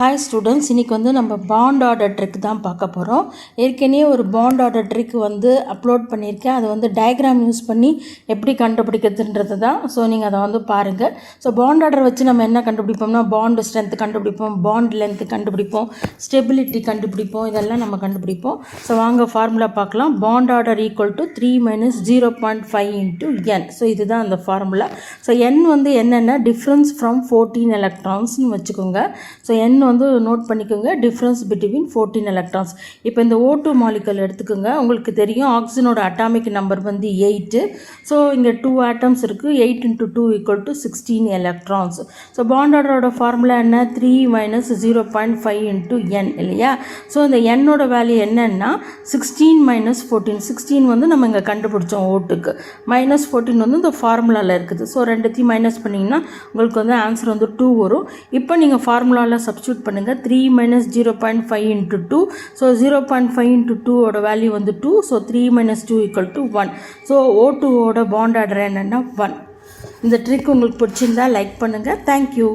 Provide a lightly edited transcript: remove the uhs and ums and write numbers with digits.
Hi students, இன்றைக்கி நம்ம bond order trick தான் பார்க்க போகிறோம். ஏற்கனவே ஒரு பாண்ட் ஆர்டர் ட்ரிக் அப்லோட் பண்ணியிருக்கேன். அது டயக்ராம் யூஸ் பண்ணி எப்படி கண்டுபிடிக்கிறதுன்றது தான். ஸோ நீங்கள் அதை பாருங்கள். ஸோ பாண்ட் ஆர்டர் வச்சு நம்ம என்ன கண்டுபிடிப்போம்னா, பாண்ட் ஸ்ட்ரென்த் கண்டுபிடிப்போம், பாண்ட் லென்த் கண்டுபிடிப்போம், ஸ்டெபிலிட்டி கண்டுபிடிப்போம், இதெல்லாம் நம்ம கண்டுபிடிப்போம். ஸோ வாங்க ஃபார்முலா பார்க்கலாம். Bond order equal to 3 - 0.5 × n. So இதுதான் அந்த ஃபார்முலா. ஸோ n என்னென்னா டிஃப்ரென்ஸ் ஃப்ரம் 14 எலக்ட்ரான்ஸ்னு வச்சுக்கோங்க. ஸோ n நோட் பண்ணிக்கோங்க, டிஃப்ரென்ஸ் பிட்வீன் 14 எலக்ட்ரான்ஸ். இப்போ இந்த O2 மாலிகுல் எடுத்துக்கோங்க. உங்களுக்கு தெரியும் ஆக்சிஜனோட அட்டாமிக் நம்பர் 8. ஸோ இங்கே 2 ஆட்டம்ஸ் இருக்குது. 8 × 2 = 16 எலக்ட்ரான்ஸ். ஸோ பாண்ட் ஆர்டரோட ஃபார்முலா என்ன? 3 - 0.5 × n இல்லையா? ஸோ இந்த என்னோட வேல்யூ என்னன்னா 16 - 14. 16 நம்ம இங்கே கண்டுபிடிச்சோம் ஓட்டுக்கு. -14 இந்த ஃபார்முலாவில் இருக்குது. ஸோ ரெண்டுத்தையும் மைனஸ் பண்ணிங்கன்னா உங்களுக்கு ஆன்சர் 2 வரும். இப்போ நீங்கள் ஃபார்முலாவில் சப்ஸ்டியூட் பண்ணுங்கள். 3 - 0.5 × 2. ஸோ 0.5 × 2 ஓட வேல்யூ 2. ஸோ 3 - 2 = 1. ஸோ O2 ஓட பாண்ட் ஆர்டர் என்னென்னா 1. இந்த ட்ரிக் உங்களுக்கு பிடிச்சிருந்தா லைக் பண்ணுங்கள். தேங்க்யூ.